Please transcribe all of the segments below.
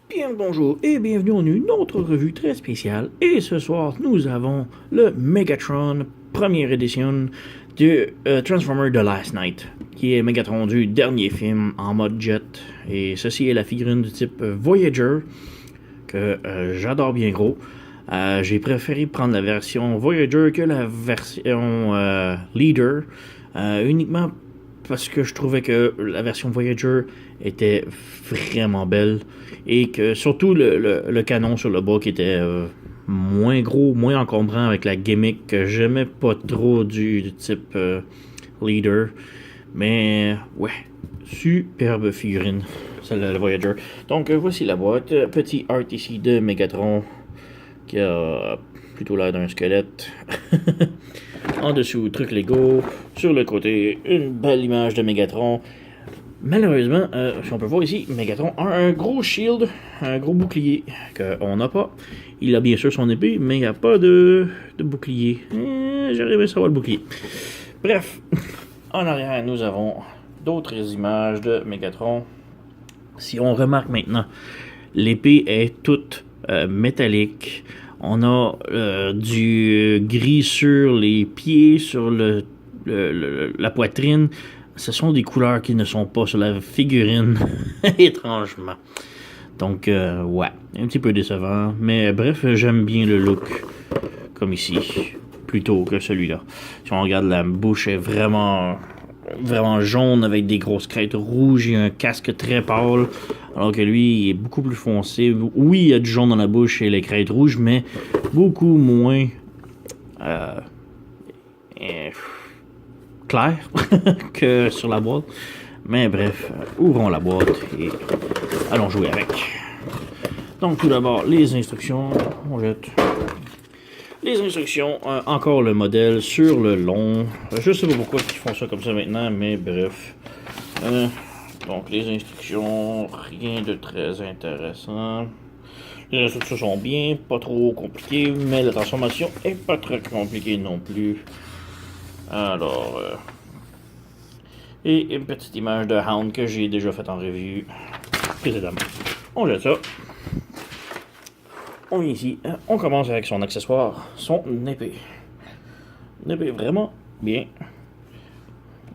Bien le bonjour et bienvenue en une autre revue très spéciale. Et ce soir, nous avons le Megatron première édition de Transformer The Last Night, qui est Megatron du dernier film en mode jet. Et ceci est la figurine du type Voyager, que j'adore bien gros. J'ai préféré prendre la version Voyager que la version Leader, uniquement parce que je trouvais que la version Voyager était vraiment belle et que surtout le canon sur le bas qui était moins gros, moins encombrant avec la gimmick que j'aimais pas trop du type Leader. Mais ouais, superbe figurine, celle-là, le Voyager. Donc voici la boîte, petit art ici de Megatron qui a plutôt l'air d'un squelette. En dessous, truc Lego. Sur le côté, une belle image de Megatron. Malheureusement, si on peut voir ici, Megatron a un gros shield, un gros bouclier qu'on n'a pas. Il a bien sûr son épée, mais il n'y a pas de bouclier. J'aurais aimé savoir le bouclier. Bref, en arrière, nous avons d'autres images de Megatron. Si on remarque maintenant, l'épée est toute métallique. On a du gris sur les pieds, sur la poitrine. Ce sont des couleurs qui ne sont pas sur la figurine, étrangement. Donc, ouais, un petit peu décevant. Mais bref, j'aime bien le look, comme ici, plutôt que celui-là. Si on regarde, la bouche est vraiment jaune avec des grosses crêtes rouges et un casque très pâle, alors que lui il est beaucoup plus foncé. Oui, il y a du jaune dans la bouche et les crêtes rouges, mais beaucoup moins clair que sur la boîte. Mais bref, ouvrons la boîte et allons jouer avec. Donc tout d'abord, les instructions. On jette les instructions, encore le modèle sur le long. Je sais pas pourquoi ils font ça comme ça maintenant, mais bref. Donc les instructions, rien de très intéressant. Les instructions sont bien, pas trop compliquées, mais la transformation est pas très compliquée non plus. Alors, et une petite image de Hound que j'ai déjà faite en revue précédemment. On jette ça. On vient ici, on commence avec son accessoire, son épée. Une épée vraiment bien.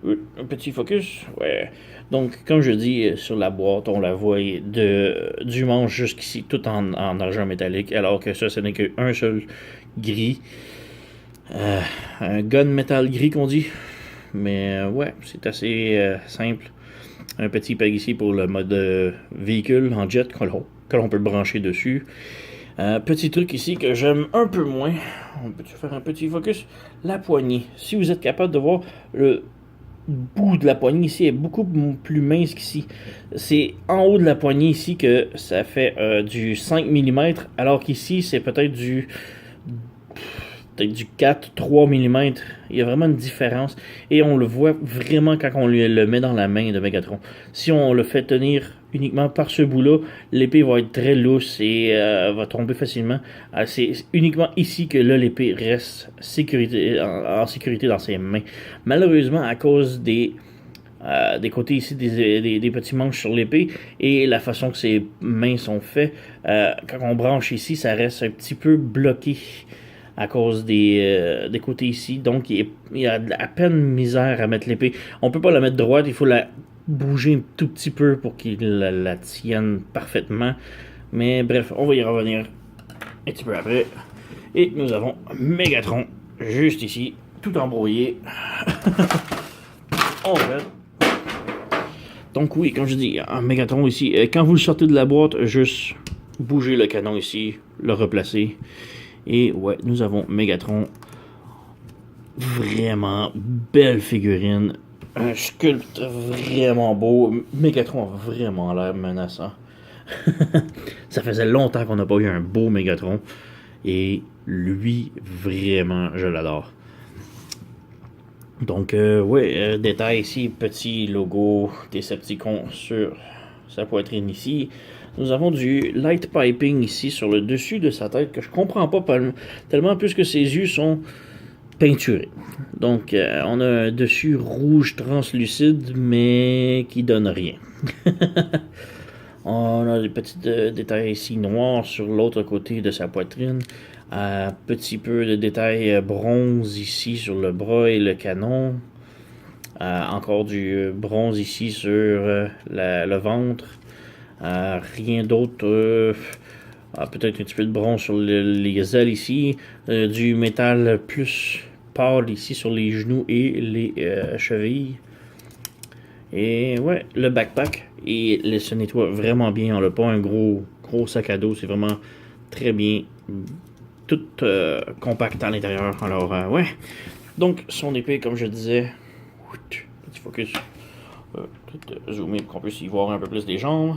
Un petit focus, ouais. Donc, comme je dis, sur la boîte, on la voit du manche jusqu'ici, tout en argent métallique, alors que ça, ce n'est qu'un seul gris. Un gun métal gris qu'on dit. Mais ouais, c'est assez simple. Un petit peg ici pour le mode véhicule en jet que l'on peut brancher dessus. Petit truc ici que j'aime un peu moins. On peut faire un petit focus. La poignée. Si vous êtes capable de voir le bout de la poignée ici est beaucoup plus mince qu'ici. C'est en haut de la poignée ici que ça fait du 5 mm, alors qu'ici c'est peut-être du 4-3 mm. Il y a vraiment une différence. Et on le voit vraiment quand on le met dans la main de Megatron. Si on le fait tenir uniquement par ce bout-là, l'épée va être très lousse et va tomber facilement. C'est uniquement ici que là, l'épée reste en sécurité dans ses mains. Malheureusement, à cause des côtés ici, des petits manches sur l'épée et la façon que ses mains sont faites, quand on branche ici, ça reste un petit peu bloqué à cause des côtés ici. Donc, il y a à peine misère à mettre l'épée. On peut pas la mettre droite, il faut la bouger un tout petit peu pour qu'il la tienne parfaitement. Mais bref, on va y revenir un petit peu après. Et nous avons Megatron, juste ici, tout embrouillé. On fait. Donc oui, comme je dis, un Megatron ici, quand vous le sortez de la boîte, juste bouger le canon ici, le replacer. Et ouais, nous avons Megatron. Vraiment belle figurine. Un sculpte vraiment beau. Megatron a vraiment l'air menaçant. Ça faisait longtemps qu'on n'a pas eu un beau Megatron. Et lui, vraiment, je l'adore. Donc, ouais, détail ici, petit logo Decepticon sur sa poitrine ici. Nous avons du light piping ici sur le dessus de sa tête que je comprends pas tellement puisque ses yeux sont peinturés. Donc on a un dessus rouge translucide mais qui donne rien. On a des petits détails ici noirs sur l'autre côté de sa poitrine. Petit peu de détails bronze ici sur le bras et le canon. Encore du bronze ici sur le ventre. Rien d'autre. Peut-être un petit peu de bronze sur les ailes ici. Du métal plus pâle ici sur les genoux et les chevilles. Et ouais, le backpack, il se nettoie vraiment bien. On n'a pas un gros sac à dos. C'est vraiment très bien. Tout compact à l'intérieur. Alors, ouais. Donc, son épée, comme je disais. Petit focus. Peut-être zoomer pour qu'on puisse y voir un peu plus des jambes.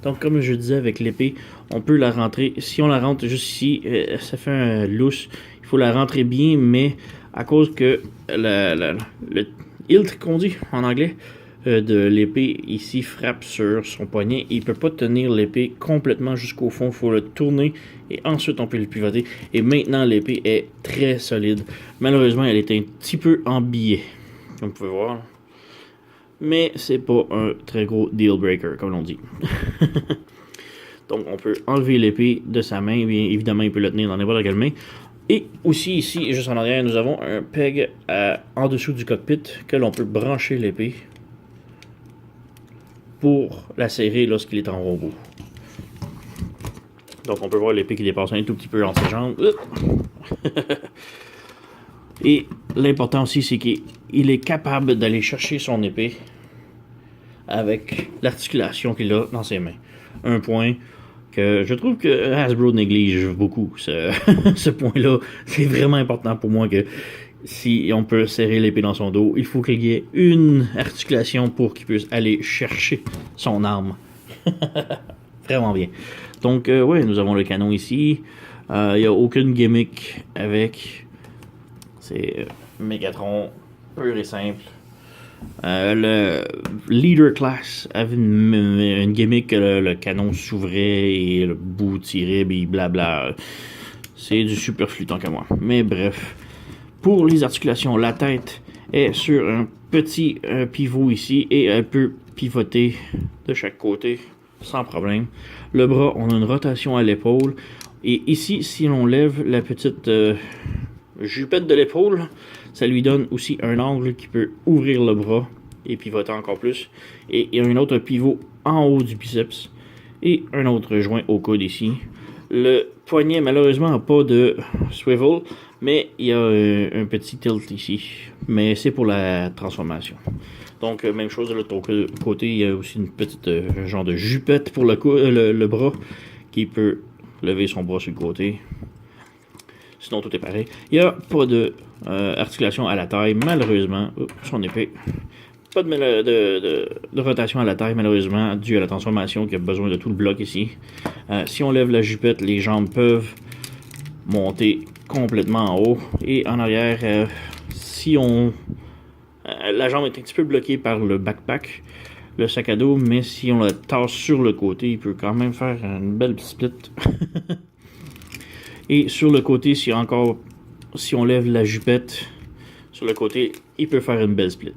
Donc, comme je disais, avec l'épée, on peut la rentrer. Si on la rentre juste ici, ça fait un lousse. Il faut la rentrer bien, mais à cause que le hilt qu'on dit en anglais de l'épée ici frappe sur son poignet, il peut pas tenir l'épée complètement jusqu'au fond. Il faut le tourner et ensuite on peut le pivoter. Et maintenant, l'épée est très solide. Malheureusement, elle est un petit peu en billet, comme vous pouvez voir. Mais c'est pas un très gros deal breaker, comme l'on dit. Donc, on peut enlever l'épée de sa main. Bien évidemment, il peut le tenir dans n'importe quelle main. Et aussi, ici, juste en arrière, nous avons un peg en dessous du cockpit que l'on peut brancher l'épée pour la serrer lorsqu'il est en robot. Donc, on peut voir l'épée qui dépasse un tout petit peu entre ses jambes. Et l'important aussi, c'est qu'il est capable d'aller chercher son épée avec l'articulation qu'il a dans ses mains. Un point que je trouve que Hasbro néglige beaucoup, ce point-là. C'est vraiment important pour moi que si on peut serrer l'épée dans son dos, il faut qu'il y ait une articulation pour qu'il puisse aller chercher son arme. Vraiment bien. Donc, ouais, nous avons le canon ici. Il n'y a aucune gimmick avec. C'est Megatron, pur et simple. Le Leader Class avait une gimmick que le canon s'ouvrait et le bout tirait, et blabla. C'est du superflu tant qu'à moi. Mais bref, pour les articulations, la tête est sur un petit pivot ici et elle peut pivoter de chaque côté sans problème. Le bras, on a une rotation à l'épaule. Et ici, si l'on lève la petite jupette de l'épaule, ça lui donne aussi un angle qui peut ouvrir le bras et pivoter encore plus. Et il y a un autre pivot en haut du biceps et un autre joint au coude ici. Le poignet, malheureusement, n'a pas de swivel, mais il y a un petit tilt ici. Mais c'est pour la transformation. Donc, même chose de l'autre côté, il y a aussi une petite genre de jupette pour le bras qui peut lever son bras sur le côté. Sinon, tout est pareil. Il n'y a pas de articulation à la taille, malheureusement. Son épée. Pas de rotation à la taille, malheureusement, dû à la transformation qui a besoin de tout le bloc ici. Si on lève la jupette, les jambes peuvent monter complètement en haut. Et en arrière, si on... la jambe est un petit peu bloquée par le backpack, le sac à dos, mais si on la tasse sur le côté, il peut quand même faire une belle split. Et sur le côté, si on lève la jupette sur le côté, il peut faire une belle split.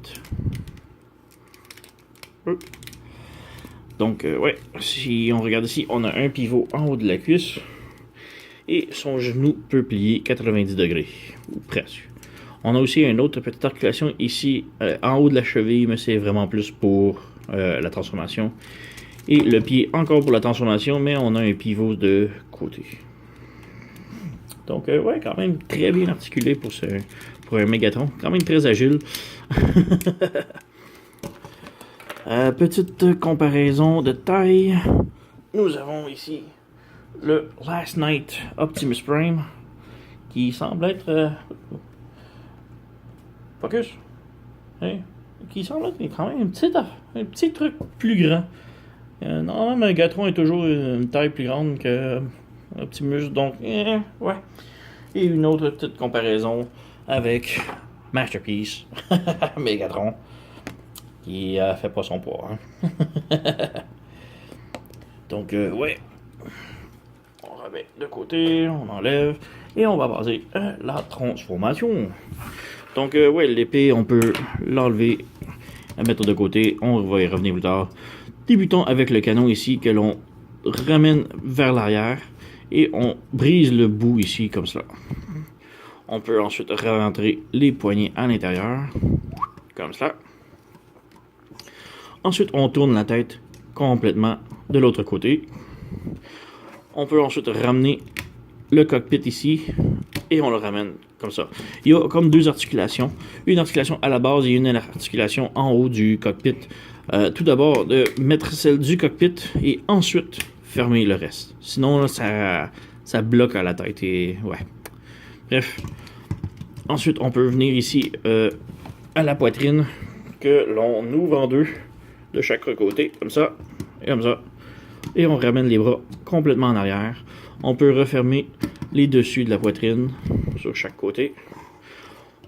Donc, ouais, si on regarde ici, on a un pivot en haut de la cuisse. Et son genou peut plier 90 degrés, ou presque. On a aussi une autre petite articulation ici, en haut de la cheville, mais c'est vraiment plus pour la transformation. Et le pied encore pour la transformation, mais on a un pivot de côté. Donc, ouais, quand même très bien articulé pour un Megatron. Quand même très agile. Petite comparaison de taille. Nous avons ici le Last Night Optimus Prime, qui semble être... focus. Hein? Qui semble être quand même un petit truc plus grand. Normalement, Megatron est toujours une taille plus grande que Optimus, donc ouais. Et une autre petite comparaison avec Masterpiece, Megatron, qui fait pas son poids. Hein? Donc ouais, on remet de côté, on enlève et on va passer à la transformation. Donc ouais, l'épée, on peut l'enlever, la mettre de côté, on va y revenir plus tard. Débutons avec le canon ici que l'on ramène vers l'arrière et on brise le bout ici comme cela. On peut ensuite rentrer les poignées à l'intérieur, comme cela. Ensuite, on tourne la tête complètement de l'autre côté. On peut ensuite ramener le cockpit ici et on le ramène comme ça. Il y a comme deux articulations. Une articulation à la base et une articulation en haut du cockpit. Tout d'abord, de mettre celle du cockpit et ensuite fermer le reste. Sinon, là, ça bloque à la tête et ouais. Bref. Ensuite, on peut venir ici à la poitrine que l'on ouvre en deux de chaque côté, comme ça et comme ça. Et on ramène les bras complètement en arrière. On peut refermer les dessus de la poitrine sur chaque côté.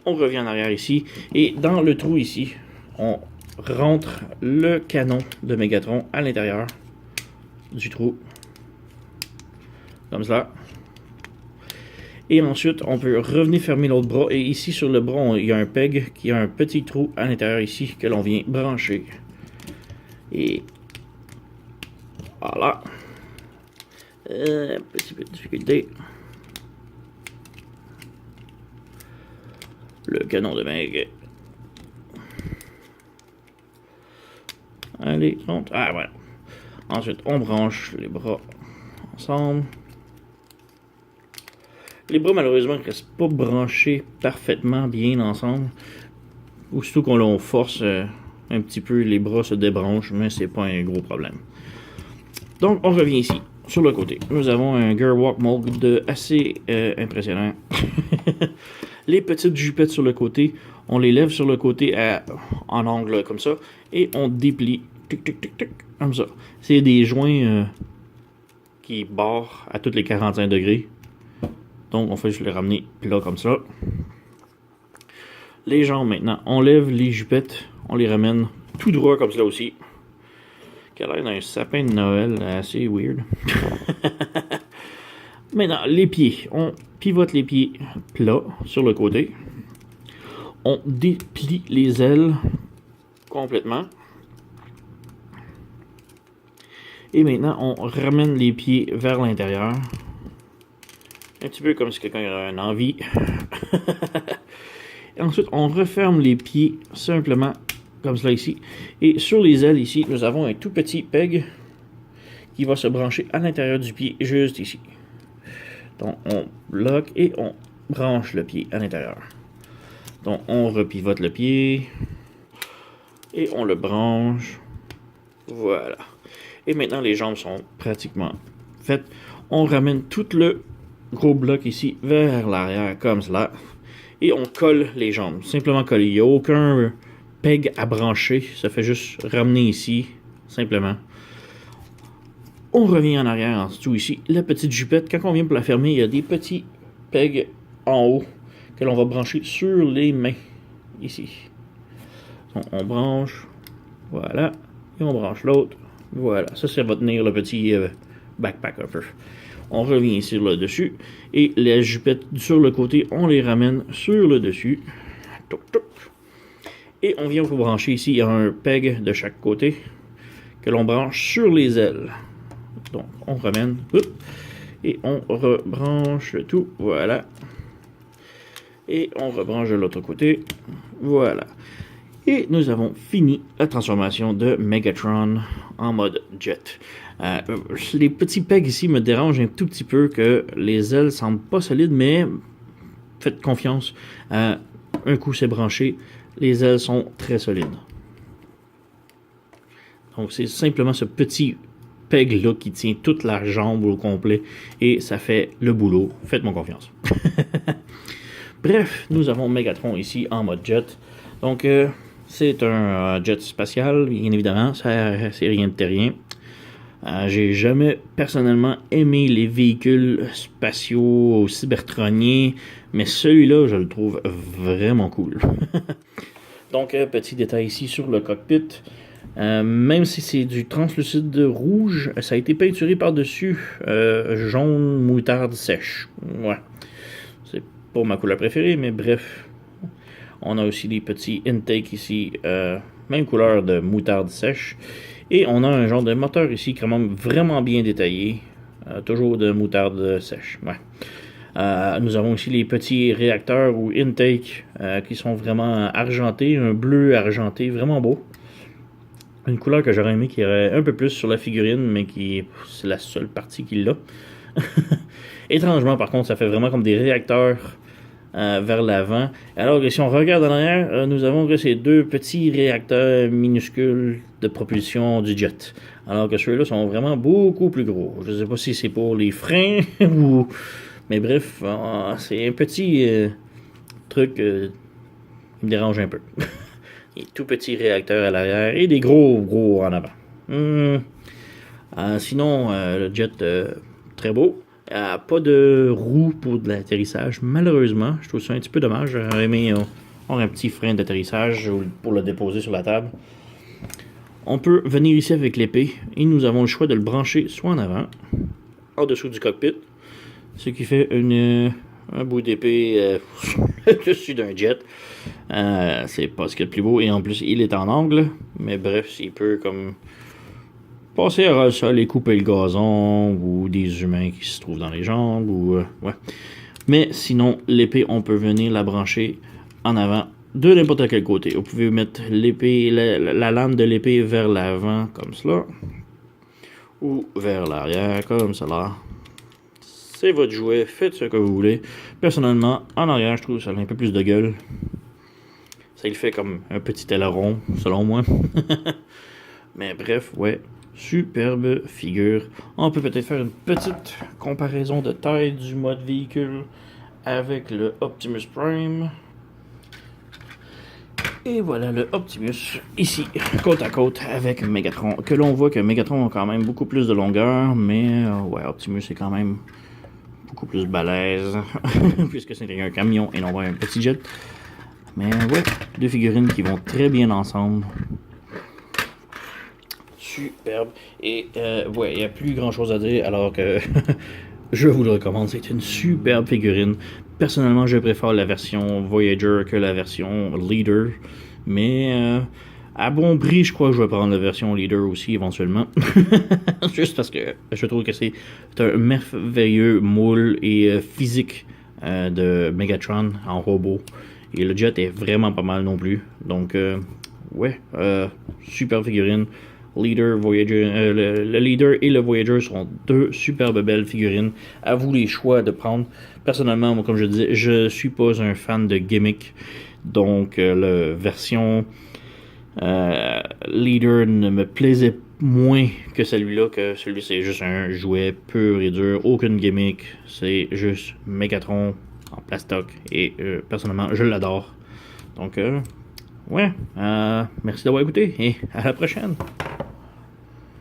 On revient en arrière ici. Et dans le trou ici, on rentre le canon de Megatron à l'intérieur du trou. Comme ça. Et ensuite, on peut revenir fermer l'autre bras. Et ici, sur le bras, il y a un peg qui a un petit trou à l'intérieur ici que l'on vient brancher. Et voilà. Un petit peu de difficulté. Le canon de Meg. Allez, monte. Ah, voilà. Ensuite, on branche les bras ensemble. Les bras, malheureusement, ne restent pas branchés parfaitement bien ensemble. Aussitôt qu'on l'on force un petit peu, les bras se débranchent, mais c'est pas un gros problème. Donc, on revient ici, sur le côté. Nous avons un Gerwalk Mold assez impressionnant. Les petites jupettes sur le côté, on les lève sur le côté en angle comme ça, et on déplie, tic, tic, tic, tic, comme ça. C'est des joints qui barrent à tous les 45 degrés. Donc, on fait juste les ramener là comme ça. Les jambes maintenant, on lève les jupettes, on les ramène tout droit comme cela aussi. Qui a l'air d'un sapin de Noël assez weird. Maintenant, les pieds. On pivote les pieds plats sur le côté. On déplie les ailes complètement. Et maintenant, on ramène les pieds vers l'intérieur. Un petit peu comme si quelqu'un avait une envie. Et ensuite, on referme les pieds simplement comme cela ici. Et sur les ailes ici, nous avons un tout petit peg qui va se brancher à l'intérieur du pied, juste ici. Donc, on bloque et on branche le pied à l'intérieur. Donc, on repivote le pied et on le branche. Voilà. Et maintenant, les jambes sont pratiquement faites. On ramène tout le gros bloc ici vers l'arrière, comme cela. Et on colle les jambes. Simplement coller. Il n'y a aucun peg à brancher. Ça fait juste ramener ici, simplement. On revient en arrière en dessous ici. La petite jupette, quand on vient pour la fermer, il y a des petits pegs en haut que l'on va brancher sur les mains. Ici. Donc, on branche. Voilà. Et on branche l'autre. Voilà. Ça va tenir le petit backpack un peu. On revient ici sur le dessus. Et les jupettes sur le côté, on les ramène sur le dessus. Touc, touc. Et on vient pour brancher ici. Il y a un peg de chaque côté que l'on branche sur les ailes. Donc, on ramène. Et on rebranche le tout. Voilà. Et on rebranche de l'autre côté. Voilà. Et nous avons fini la transformation de Megatron en mode jet. Les petits pegs ici me dérangent un tout petit peu que les ailes semblent pas solides, mais faites confiance. Un coup c'est branché, les ailes sont très solides. Donc c'est simplement ce petit peg là qui tient toute la jambe au complet et ça fait le boulot. Faites-moi confiance. Bref, nous avons Megatron ici en mode jet. Donc c'est un jet spatial, bien évidemment, c'est rien de terrien. J'ai jamais personnellement aimé les véhicules spatiaux cybertroniens, mais celui-là, je le trouve vraiment cool. Donc, petit détail ici sur le cockpit. Même si c'est du translucide rouge, ça a été peinturé par-dessus jaune moutarde sèche. Ouais. C'est pas ma couleur préférée, mais bref. On a aussi des petits intakes ici, même couleur de moutarde sèche. Et on a un genre de moteur ici quand même vraiment bien détaillé. Toujours de moutarde sèche. Ouais. Nous avons aussi les petits réacteurs ou intake qui sont vraiment argentés, un bleu argenté, vraiment beau. Une couleur que j'aurais aimé qu'il y aurait un peu plus sur la figurine, mais qui c'est la seule partie qu'il a. Étrangement, par contre, ça fait vraiment comme des réacteurs vers l'avant. Alors que si on regarde en arrière, nous avons que ces deux petits réacteurs minuscules de propulsion du jet. Alors que ceux-là sont vraiment beaucoup plus gros. Je ne sais pas si c'est pour les freins ou... Mais bref, c'est un petit truc qui me dérange un peu. Des tout petits réacteurs à l'arrière et des gros en avant. Sinon, le jet, très beau. Pas de roue pour de l'atterrissage, malheureusement. Je trouve ça un petit peu dommage. J'aurais aimé avoir un petit frein d'atterrissage pour le déposer sur la table. On peut venir ici avec l'épée et nous avons le choix de le brancher soit en avant, en dessous du cockpit, ce qui fait un bout d'épée dessus d'un jet. C'est pas ce qu'il y a de plus beau et en plus il est en angle, mais bref, il peut comme passer à ras le sol et couper le gazon ou des humains qui se trouvent dans les jambes ou ouais. Mais sinon, l'épée, on peut venir la brancher en avant de n'importe quel côté. Vous pouvez mettre l'épée, la lame de l'épée vers l'avant comme cela ou vers l'arrière comme cela. C'est votre jouet, faites ce que vous voulez. Personnellement, en arrière, je trouve que ça a un peu plus de gueule. Ça il fait comme un petit aileron, selon moi. Mais bref, ouais, superbe figure. On peut peut-être faire une petite comparaison de taille du mode véhicule avec le Optimus Prime. Et voilà le Optimus, ici, côte à côte avec Megatron. Que l'on voit que Megatron a quand même beaucoup plus de longueur, mais ouais, Optimus est quand même beaucoup plus balèze, puisque c'est un camion et non pas un petit jet. Mais ouais, deux figurines qui vont très bien ensemble. Superbe. Et ouais, il n'y a plus grand chose à dire, alors que je vous le recommande. C'est une superbe figurine. Personnellement, je préfère la version Voyager que la version Leader. Mais à bon prix, je crois que je vais prendre la version Leader aussi éventuellement. Juste parce que je trouve que c'est un merveilleux moule et physique de Megatron en robot. Et le jet est vraiment pas mal non plus. Donc, ouais, super figurine. Leader, Voyager, le Leader et le Voyager sont deux superbes belles figurines. À vous les choix de prendre. Personnellement, moi, comme je disais, je suis pas un fan de gimmick. Donc, la version Leader ne me plaisait moins que celui-là, que celui c'est juste un jouet pur et dur, aucune gimmick. C'est juste Megatron en plastoc et personnellement, je l'adore. Donc, ouais, merci d'avoir écouté et à la prochaine.